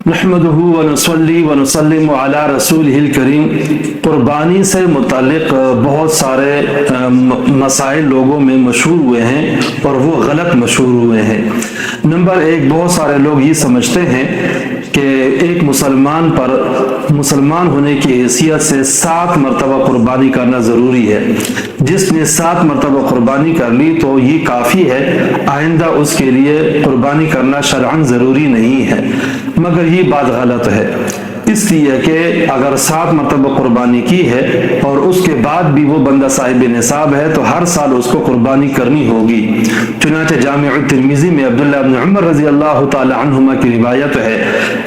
نحمدہ ونصلی ونسلم علی رسولہ الکریم۔ قربانی سے متعلق بہت سارے مسائل لوگوں میں مشہور ہوئے ہیں اور وہ غلط مشہور ہوئے ہیں۔ نمبر ایک، بہت سارے لوگ یہ سمجھتے ہیں کہ ایک مسلمان پر مسلمان ہونے کی حیثیت سے 7 مرتبہ قربانی کرنا ضروری ہے۔ جس نے 7 مرتبہ قربانی کر لی تو یہ کافی ہے، آئندہ اس کے لیے قربانی کرنا شرعاً ضروری نہیں ہے، مگر یہ بات غلط ہے، اس لیے کہ اگر 7 مرتبہ قربانی کی ہے اور اس کے بعد بھی وہ بندہ صاحب نصاب ہے تو ہر سال اس کو قربانی کرنی ہوگی۔ چنانچہ جامع الترمذی میں عبداللہ بن عمر رضی اللہ تعالی عنہما کی روایت ہے،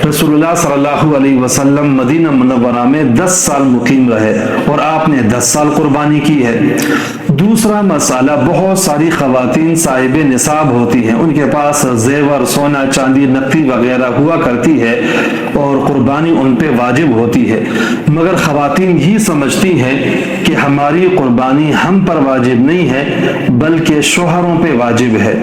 رسول اللہ صلی اللہ علیہ وسلم مدینہ منورہ میں 10 سال مقیم رہے اور آپ نے 10 سال قربانی کی ہے۔ دوسرا مسئلہ، بہت ساری خواتین صاحب نصاب ہوتی ہیں، ان کے پاس زیور، سونا، چاندی، نقدی وغیرہ ہوا کرتی ہے اور قربانی ان پہ واجب ہوتی ہے، مگر خواتین یہ سمجھتی ہیں کہ ہماری قربانی ہم پر واجب نہیں ہے بلکہ شوہروں پہ واجب ہے،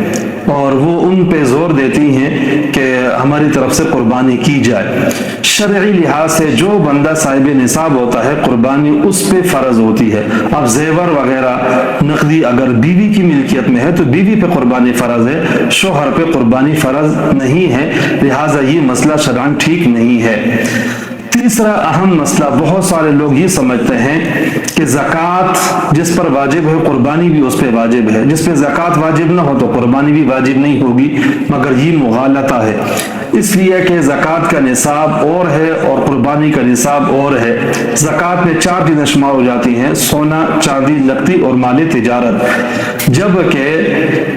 اور وہ ان پہ زور دیتی ہیں کہ ہماری طرف سے قربانی کی جائے۔ شرعی لحاظ سے جو بندہ صاحب نصاب ہوتا ہے قربانی اس پہ فرض ہوتی ہے۔ اب زیور وغیرہ نقدی اگر بیوی کی ملکیت میں ہے تو بیوی پہ قربانی فرض ہے، شوہر پہ قربانی فرض نہیں ہے، لہٰذا یہ مسئلہ شرعاً ٹھیک نہیں ہے۔ تیسرا اہم مسئلہ، بہت سارے لوگ یہ سمجھتے ہیں کہ زکوٰۃ جس پر واجب ہے قربانی بھی اس پہ واجب ہے، جس پہ زکوٰۃ واجب نہ ہو تو قربانی بھی واجب نہیں ہوگی، مگر یہ مغالطہ ہے، اس لیے کہ زکوٰۃ کا نصاب اور ہے اور قربانی کا نصاب اور ہے۔ زکوٰۃ میں 4 چیزیں شمار ہو جاتی ہیں، سونا، چاندی، نقدی اور مال تجارت، جبکہ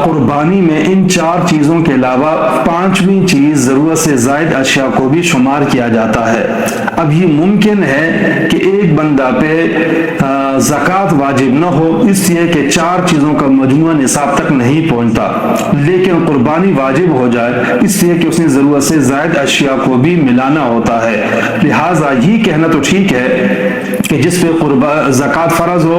قربانی میں ان 4 چیزوں کے علاوہ 5ویں چیز ضرورت سے زائد اشیاء کو بھی شمار کیا جاتا ہے۔ اب یہ ممکن ہے کہ ایک بندہ پہ زکوٰۃ واجب نہ ہو اس لیے کہ 4 چیزوں کا مجموعہ نصاب تک نہیں پہنچتا، لیکن قربانی واجب ہو جائے اس لیے کہ اس نے ضرورت سے زائد اشیاء کو بھی ملانا ہوتا ہے، لہٰذا یہ کہنا تو ٹھیک ہے کہ جس پہ زکوٰۃ فرض ہو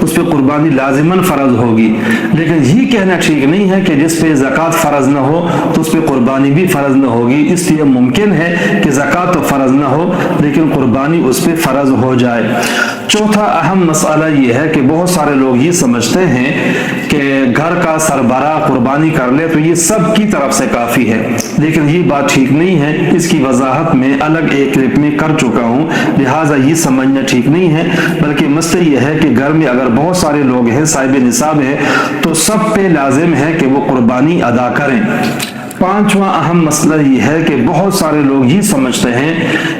اس پہ قربانی لازماً فرض ہوگی، لیکن یہ کہنا ٹھیک نہیں ہے کہ جس پہ زکوٰۃ فرض نہ ہو تو اس پہ قربانی بھی فرض نہ ہوگی، اس لیے ممکن ہے کہ زکوٰۃ تو فرض نہ ہو لیکن قربانی اس پہ فرض ہو جائے۔ چوتھا اہم مسئلہ یہ ہے کہ بہت سارے لوگ یہ سمجھتے ہیں کہ گھر کا سربراہ قربانی کر لے تو یہ سب کی طرف سے کافی ہے، لیکن یہ بات ٹھیک نہیں ہے، اس کی وضاحت میں الگ ایک کلپ میں کر چکا ہوں، لہٰذا یہ سمجھنا ٹھیک نہیں ہے، بلکہ مسئلہ یہ ہے کہ گھر میں اگر بہت سارے لوگ ہیں صاحب نصاب ہے تو سب پہ لازم ہے کہ وہ قربانی ادا کریں۔ 5واں اہم مسئلہ یہ ہے کہ بہت سارے لوگ یہ سمجھتے ہیں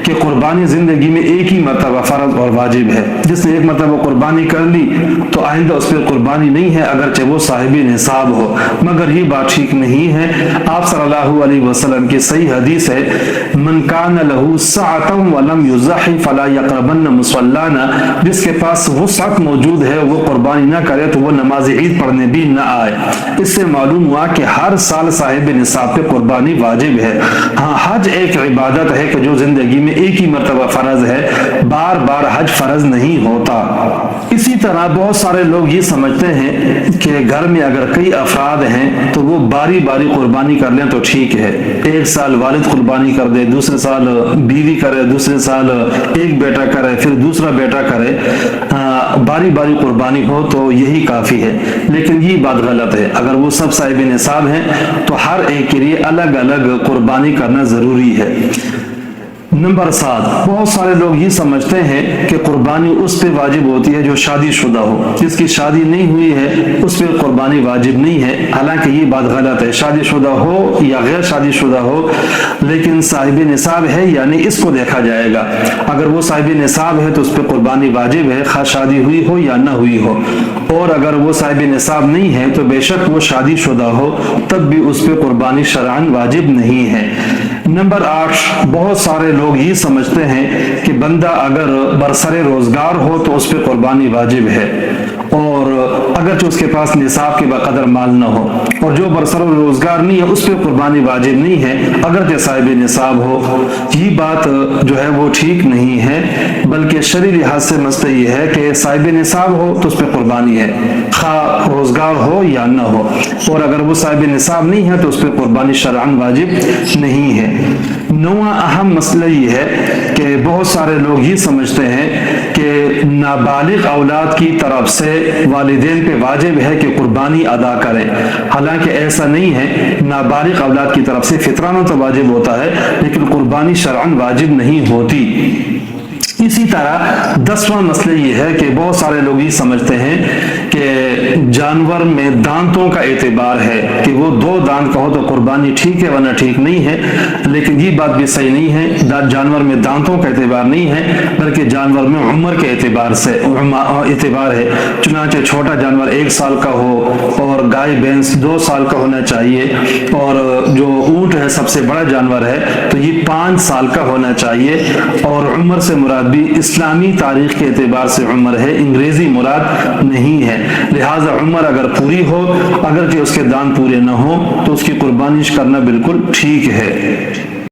کہ قربانی زندگی میں ایک ہی مرتبہ فرض اور واجب ہے، جس نے ایک مرتبہ قربانی کر لی تو آئندہ اس پہ قربانی نہیں ہے اگرچہ وہ صاحب نصاب ہو، مگر یہ بات ٹھیک نہیں ہے۔ آپ صلی اللہ علیہ وسلم کی صحیح حدیث ہے، من کان لہ سعۃ ولم یضحی فلا یقربن مصلانا، جس کے پاس وسعت موجود ہے وہ قربانی نہ کرے تو وہ نماز عید پڑھنے بھی نہ آئے۔ اس سے معلوم ہوا کہ ہر سال صاحب نصاب پہ قربانی واجب ہے۔ ہاں، حج ایک عبادت ہے کہ جو زندگی میں ایک ہی مرتبہ فرض ہے، بار بار حج فرض نہیں ہوتا۔ اسی طرح بہت سارے لوگ یہ سمجھتے ہیں کہ گھر میں اگر کئی افراد ہیں تو وہ باری باری قربانی کر لیں تو ٹھیک ہے، ایک سال والد قربانی کر دے، دوسرے سال بیوی کرے، دوسرے سال ایک بیٹا کرے، پھر دوسرا بیٹا کرے، باری باری قربانی ہو تو یہی کافی ہے، لیکن یہ بات غلط ہے۔ اگر وہ سب صاحب نصاب ہیں تو ہر ایک کے لیے الگ الگ قربانی کرنا ضروری ہے۔ نمبر 7، بہت سارے لوگ یہ سمجھتے ہیں کہ قربانی اس پہ واجب ہوتی ہے جو شادی شدہ ہو، جس کی شادی نہیں ہوئی ہے اس پہ قربانی واجب نہیں ہے، حالانکہ یہ بات غلط ہے۔ شادی شدہ ہو یا غیر شادی شدہ ہو لیکن صاحب نصاب ہے یعنی اس کو دیکھا جائے گا، اگر وہ صاحب نصاب ہے تو اس پہ قربانی واجب ہے، خواہ شادی ہوئی ہو یا نہ ہوئی ہو، اور اگر وہ صاحب نصاب نہیں ہے تو بے شک وہ شادی شدہ ہو تب بھی اس پہ قربانی شرعاً واجب نہیں ہے۔ نمبر 8، بہت سارے لوگ یہ سمجھتے ہیں کہ بندہ اگر برسر روزگار ہو تو اس پہ قربانی واجب ہے، اور اگرچہ اس کے پاس نصاب کے بقدر مال نہ ہو، اور جو برسر روزگار نہیں ہے اس پہ قربانی واجب نہیں ہے اگرچہ صاحب نصاب ہو، یہ بات جو ہے وہ ٹھیک نہیں ہے، بلکہ شرعی لحاظ سے مسئلہ یہ ہے کہ صاحب نصاب ہو تو اس پہ قربانی ہے، خواہ روزگار ہو یا نہ ہو، اور اگر وہ صاحب نصاب نہیں ہے تو اس پہ قربانی شرعاً واجب نہیں ہے۔ نواں اہم مسئلہ یہ ہے کہ بہت سارے لوگ یہ سمجھتے ہیں کہ نابالغ اولاد کی طرف سے والدین پہ واجب ہے کہ قربانی ادا کریں، حالانکہ ایسا نہیں ہے، نابالغ اولاد کی طرف سے فطرانہ تو واجب ہوتا ہے لیکن قربانی شرعاً واجب نہیں ہوتی۔ اسی طرح 10واں مسئلہ یہ ہے کہ بہت سارے لوگ یہ سمجھتے ہیں کہ جانور میں دانتوں کا اعتبار ہے کہ وہ 2 دانت کا ہو تو قربانی ٹھیک ہے ورنہ ٹھیک نہیں ہے، لیکن یہ بات بھی صحیح نہیں ہے، جانور میں دانتوں کا اعتبار نہیں ہے بلکہ جانور میں عمر کے اعتبار سے اعتبار ہے، چنانچہ چھوٹا جانور 1 سال کا ہو اور گائے بھینس 2 سال کا ہونا چاہیے، اور جو اونٹ ہے سب سے بڑا جانور ہے تو یہ 5 سال کا ہونا چاہیے، اور عمر سے مراد بھی اسلامی تاریخ کے اعتبار سے عمر ہے، انگریزی مراد نہیں ہے، لہٰذا عمر اگر پوری ہو اگرچہ اس کے دان پورے نہ ہوں تو اس کی قربانی کرنا بالکل ٹھیک ہے۔